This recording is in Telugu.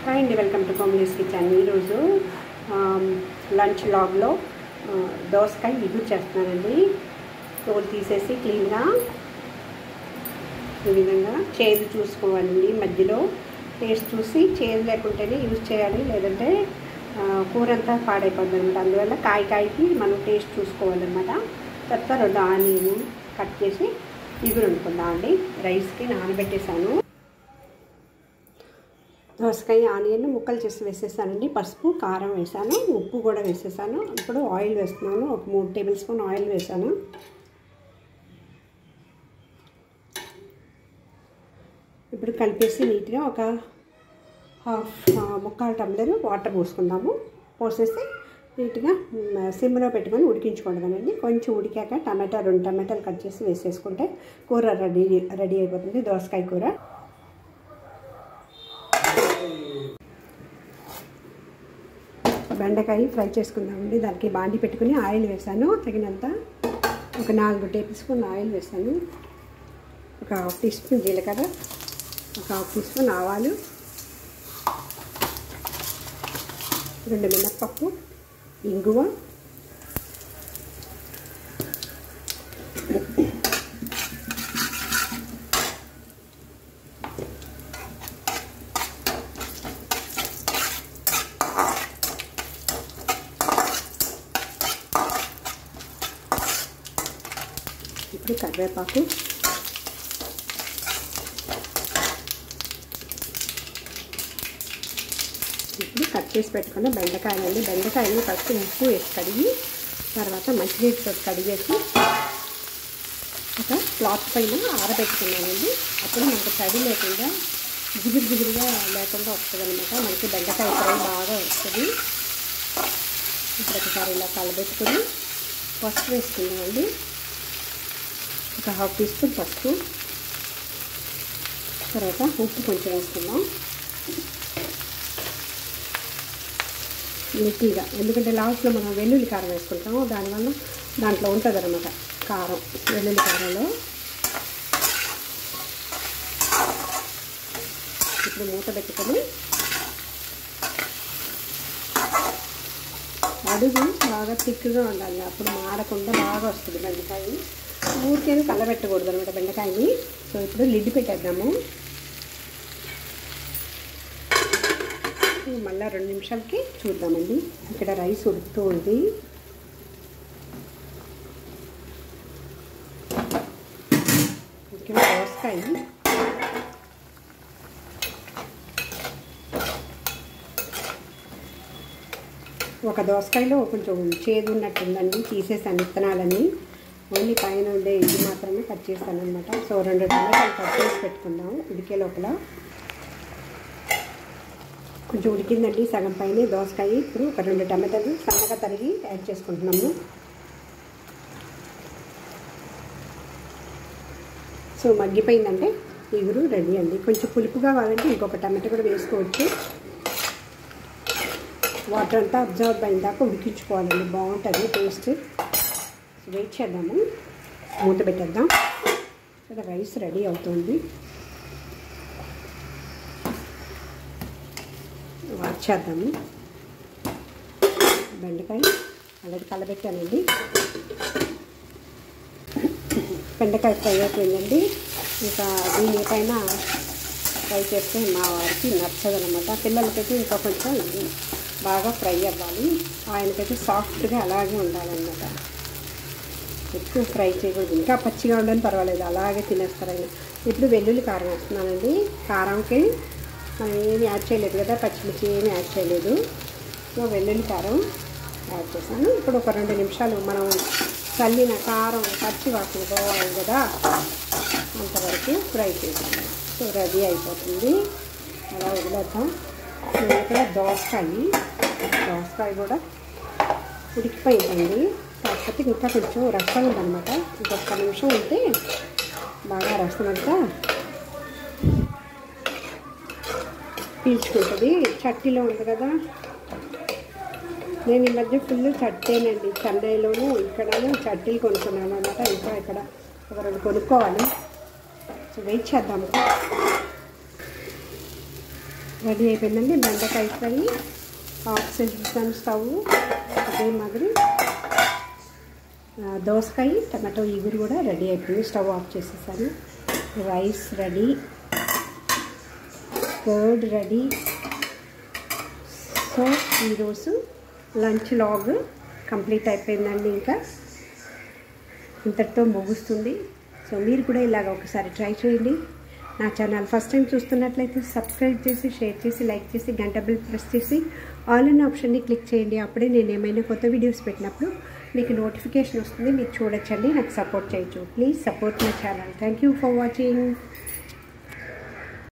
హాయ్ అండి, వెల్కమ్ టు కోమ్లీస్ కిచెన్. ఈరోజు లంచ్ లాగ్లో దోసకాయ ఇగురు చేస్తున్నానండి. తోలు తీసేసి క్లీన్గా ఈ విధంగా చేదు చూసుకోవాలండి. మధ్యలో టేస్ట్ చూసి చేదు లేకుంటేనే యూజ్ చేయాలి, లేదంటే కూర అంతా పాడైపోద్ది అనమాట. అందువల్ల కాయకి మనం టేస్ట్ చూసుకోవాలన్నమాట. తర్వాత 2 ఆనియన్ కట్ చేసి ఇగురు వండుకుందాం అండి. రైస్కి నానబెట్టేసాను. దోసకాయ ఆనియన్ ముక్కలు చేసి వేసేసానండి. పసుపు కారం వేసాను, ఉప్పు కూడా వేసేసాను. ఇప్పుడు ఆయిల్ వేస్తున్నాను. ఒక 3 టేబుల్ స్పూన్ ఆయిల్ వేసాను. ఇప్పుడు కలిపేసి నీట్గా ఒక ముక్కాలు టంబ్లర్ వాటర్ పోసుకుందాము. పోసేసి నీట్గా సిమ్లో పెట్టుకొని ఉడికించుకోవడమేనండి. కొంచెం ఉడికాక 2 టమాటాలు కట్ చేసి వేసేసుకుంటే కూర రెడీ అయిపోతుంది, దోసకాయ కూర. బెండకాయ ఫ్రై చేసుకుందామండి. దానికి బాండి పెట్టుకుని ఆయిల్ వేసాను తగినంత. ఒక 4 టేబుల్ స్పూన్ ఆయిల్ వేసాను. ఒక 1 టీ స్పూన్ జీలకర్ర, ఒక 1 టీ స్పూన్ ఆవాలు, 2 మినప్పప్పు, ఇంగువ, ఇప్పుడు కరివేపాకు, ఇప్పుడు కట్ చేసి పెట్టుకున్న బెండకాయలండి. బెండకాయలు ఫస్ట్ ఉప్పు వేసి కడిగి, తర్వాత మంచినీటితో కడిగేసి ఒక క్లాత్ పైన ఆరబెట్టుకున్నానండి. అప్పుడు మనకు తడి లేకుండా జిగురుగా లేకుండా వస్తుంది అనమాట. మనకి బెండకాయ ఫ్రై బాగా వస్తుంది. ఇప్పుడు ఒకసారి ఇలా కలబెట్టుకుని పసుపు వేసుకున్నామండి. ఒక 1/2 టీ స్పూన్ పసుపు, తర్వాత ఉప్పు కొంచెం వేసుకుందాం లిటిల్గా. ఎందుకంటే లాస్ట్లో మనం వెల్లుల్లి కారం వేసుకుంటాము, దానివల్ల దాంట్లో ఉంటుంది అన్నమాట కారం, వెల్లుల్లి కారంలో. ఇప్పుడు మూత పెట్టుకొని అడుగు బాగా తిక్కుగా ఉండాలి, అప్పుడు మాడకుండా బాగా వస్తుంది బెండకాయ. ఊరికేది కలబెట్టకూడదు అనమాట బెండకాయని. సో ఇప్పుడు లిడ్ పెట్టేద్దాము. మళ్ళీ 2 నిమిషాలకి చూద్దామండి. ఇక్కడ రైస్ ఉడుకుతూ ఉంది. ఇక్కడ దోసకాయ ఒక దోసకాయలో కొంచెం చేదు ఉన్నట్టుందండి, తీసేసాను విత్తనాలని. ఓన్లీ పైన ఉండే ఇది మాత్రమే కట్ చేస్తాను అనమాట. సో 2 టమాటాలు కట్ చేసి పెట్టుకుందాము. ఉడికే లోపల కొంచెం ఉడికిందండి, సగం పైన దోసకాయ. ఇప్పుడు ఒక 2 టమాటాలు సన్నగా తరిగి యాడ్ చేసుకుంటున్నాము. సో మగ్గిపోయిందంటే ఇగురు రెడీ అండి. కొంచెం పులుపుగా కావాలంటే ఇంకొక టమాటా కూడా వేసుకోవచ్చు. వాటర్ అంతా అబ్జర్వ్ అయిన దాకా ఉడికించుకోవాలండి, బాగుంటుంది టేస్ట్. వెయిట్ చేద్దాము, మూత పెట్టేద్దాం. ఇక్కడ రైస్ రెడీ అవుతుంది. వాచ్ చేద్దాము. బెండకాయ ఆల్రెడీ కలబెట్టానండి. బెండకాయ ఫ్రై అయిపోయిందండి. ఇంకా దీనిపైన ఫ్రై చేస్తే మా వారికి నచ్చదనమాట. పిల్లలకైతే ఇంకా కొంచెం బాగా ఫ్రై అవ్వాలి, ఆయనకైతే సాఫ్ట్గా అలాగే ఉండాలన్నమాట. ఎక్కువ ఫ్రై చేయకూడదు, ఇంకా పచ్చిగా ఉండని పర్వాలేదు, అలాగే తినేస్తారు ఆయన. ఇప్పుడు వెల్లుల్లి కారం వేస్తున్నానండి. కారంకి మనం ఏమి యాడ్ చేయలేదు కదా, పచ్చిమిర్చి ఏమి యాడ్ చేయలేదు. సో వెల్లుల్లి కారం యాడ్ చేశాను. ఇప్పుడు ఒక 2 నిమిషాలు మనం చల్లిన కారం పచ్చి వాసన పోవాలి కదా, అంతవరకు ఫ్రై చేసాను. సో రెడీ అయిపోతుంది. అలా వదిలేద్దాం. ఇక్కడ దోసకాయ కూడా ఉడికిపోయిందండి. కాకపోతే ఇంకా కొంచెం రసం ఉందన్నమాట. ఇంకొక నిమిషం ఉంటే బాగా రసం అంతా పీల్చుకుంటుంది. చట్నీలో ఉంది కదా, నేను ఈ మధ్య ఫుల్ చట్టేనండి. చెన్నైలోనూ ఇక్కడనూ చట్నీలు కొనుక్కున్నాను అనమాట. ఇంకా ఇక్కడ ఒక 2 కొనుక్కోవాలి. సో వెయిట్ చేద్దాము. రెడీ అయిపోయిందండి బెండకాయ ఫ్రై. ఆఫ్ చేసేసాను స్టవ్. అదే మాదిరి దోసకాయ టమాటో ఇగురు కూడా రెడీ అయిపోయింది. స్టవ్ ఆఫ్ చేసేసాను. Rice ready, curd ready. So ఈరోజు లంచ్ లాగ్ కంప్లీట్ అయిపోయిందండి. ఇంకా ఇంతటితో ముగుస్తుంది. సో మీరు కూడా ఇలాగ ఒకసారి ట్రై చేయండి. నా ఛానల్ ఫస్ట్ టైం చూస్తున్నట్లయితే సబ్స్క్రైబ్ చేసి, షేర్ చేసి, లైక్ చేసి, గంట బెల్ ప్రెస్ చేసి ఆల్ అనే ఆప్షన్ని క్లిక్ చేయండి. అప్పుడే నేను ఏమైనా కొత్త వీడియోస్ పెట్టినప్పుడు మీకు నోటిఫికేషన్ వస్తుంది. మీరు చూడొచ్చండి, నాకు సపోర్ట్ చేయొచ్చు. Please support my channel. Thank you for watching.